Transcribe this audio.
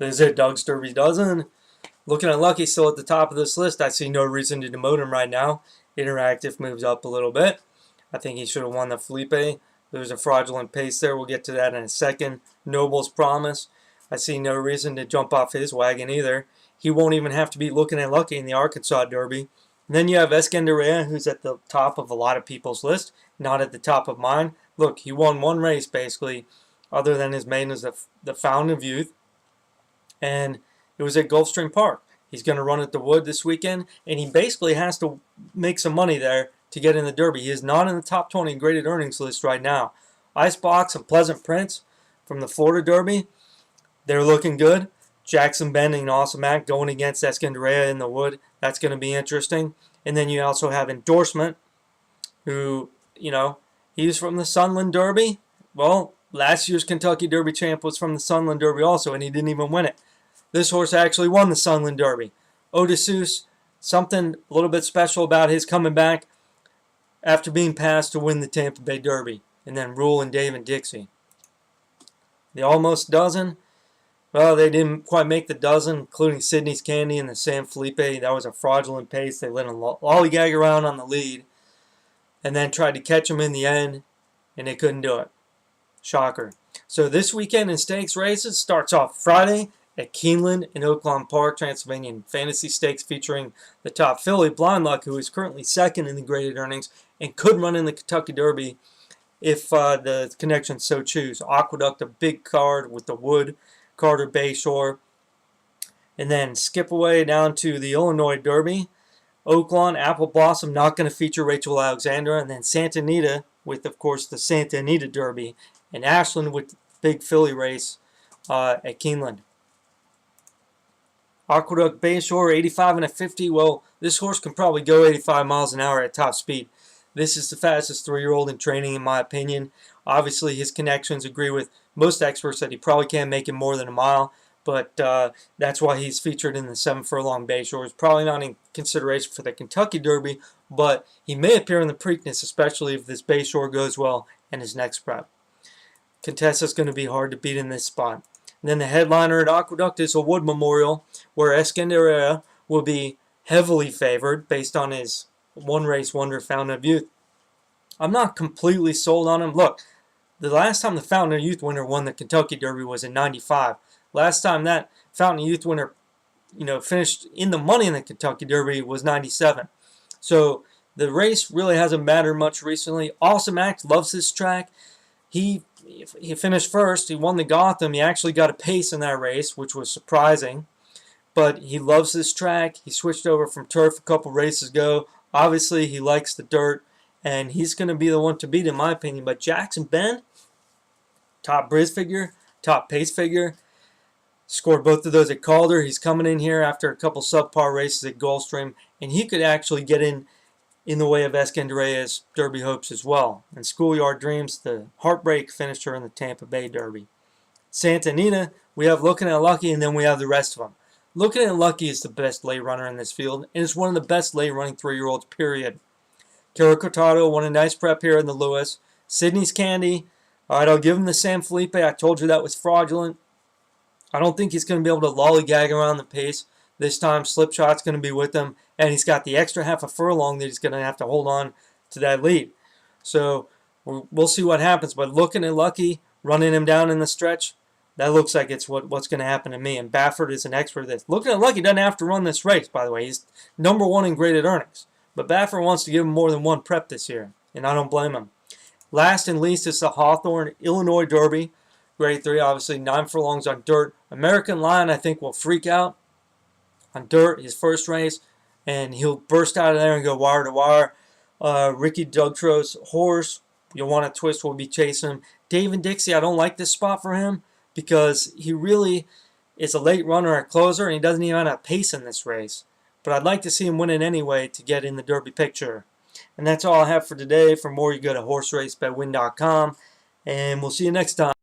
This is it, Doug's Derby Dozen. Looking at Lucky still at the top of this list. I see no reason to demote him right now. Interactive moves up a little bit. I think he should have won the Felipe. There's a fraudulent pace there. We'll get to that in a second. Noble's Promise. I see no reason to jump off his wagon either. He won't even have to be looking at Lucky in the Arkansas Derby. And then you have Escandarea, who's at the top of a lot of people's list, not at the top of mine. Look, he won one race basically, other than his maiden as the Fountain of Youth. And it was at Gulfstream Park. He's going to run at the Wood this weekend, and he basically has to make some money there to get in the Derby. He is not in the top 20 graded earnings list right now. Icebox and Pleasant Prince from the Florida Derby, they're looking good. Jackson Bend and Awesome Act going against Escandarea in the Wood. That's going to be interesting. And then you also have Endorsement, who, he's from the Sunland Derby. Well, last year's Kentucky Derby champ was from the Sunland Derby also, and he didn't even win it. This horse actually won the Sunland Derby. Odysseus, something a little bit special about his coming back after being passed to win the Tampa Bay Derby. And then Rule and Dave and Dixie. The Almost Dozen, well, they didn't quite make the dozen, including Sydney's Candy and the San Felipe. That was a fraudulent pace. They let him lollygag around on the lead and then tried to catch him in the end, and they couldn't do it. Shocker. So this weekend in stakes races starts off Friday at Keeneland in Oaklawn Park, Transylvania Fantasy Stakes, featuring the top filly, Blind Luck, who is currently second in the graded earnings and could run in the Kentucky Derby if the connections so choose. Aqueduct, a big card with the Wood, Carter Bayshore. And then skip away down to the Illinois Derby. Oaklawn, Apple Blossom, not going to feature Rachel Alexander. And then Santa Anita with, of course, the Santa Anita Derby. And Ashland with the big filly race at Keeneland. Aqueduct Bayshore, 85 and a 50. Well, this horse can probably go 85 miles an hour at top speed. This is the fastest 3-year-old in training, in my opinion. Obviously, his connections agree with most experts that he probably can't make it more than a mile. But that's why he's featured in the 7-furlong Bayshore. He's probably not in consideration for the Kentucky Derby, but he may appear in the Preakness, especially if this Bayshore goes well in his next prep. Contessa's going to be hard to beat in this spot. And then the headliner at Aqueduct is a Wood Memorial, where Escandarea will be heavily favored based on his one-race wonder, Fountain of Youth. I'm not completely sold on him. Look, the last time the Fountain of Youth winner won the Kentucky Derby was in '95. Last time that Fountain of Youth winner, finished in the money in the Kentucky Derby was '97. So the race really hasn't mattered much recently. Awesome Act loves this track. He finished first. He won the Gotham. He actually got a pace in that race, which was surprising. But he loves this track. He switched over from turf a couple races ago. Obviously, he likes the dirt, and he's going to be the one to beat, in my opinion. But Jackson Bend, top Briz figure, top pace figure, scored both of those at Calder. He's coming in here after a couple subpar races at Gulfstream, and he could actually get in the way of Escandarea's Derby hopes as well. And Schoolyard Dreams, the heartbreak finisher in the Tampa Bay Derby. Santa Anita, we have Looking at Lucky, and then we have the rest of them. Looking at Lucky is the best late runner in this field, and it's one of the best late running 3-year-olds, period. Kara Cortado won a nice prep here in the Lewis. Sydney's Candy, all right, I'll give him the San Felipe. I told you that was fraudulent. I don't think he's going to be able to lollygag around the pace. This time, Slipshot's going to be with him, and he's got the extra half a furlong that he's going to have to hold on to that lead. So we'll see what happens. But Looking at Lucky, running him down in the stretch, that looks like it's what's going to happen to me. And Baffert is an expert at this. Looking at Lucky doesn't have to run this race, by the way. He's #1 in graded earnings. But Baffert wants to give him more than one prep this year, and I don't blame him. Last and least is the Hawthorne Illinois Derby. Grade 3, obviously 9 furlongs on dirt. American Lion, I think, will freak out on dirt, his first race, and he'll burst out of there and go wire to wire. Ricky Dugtro's horse, You'll Want to Twist, will be chasing him. Dave and Dixie, I don't like this spot for him because he really is a late runner at closer, and he doesn't even have pace in this race. But I'd like to see him win it anyway to get in the Derby picture. And that's all I have for today. For more, you go to horseracebetwin.com, and we'll see you next time.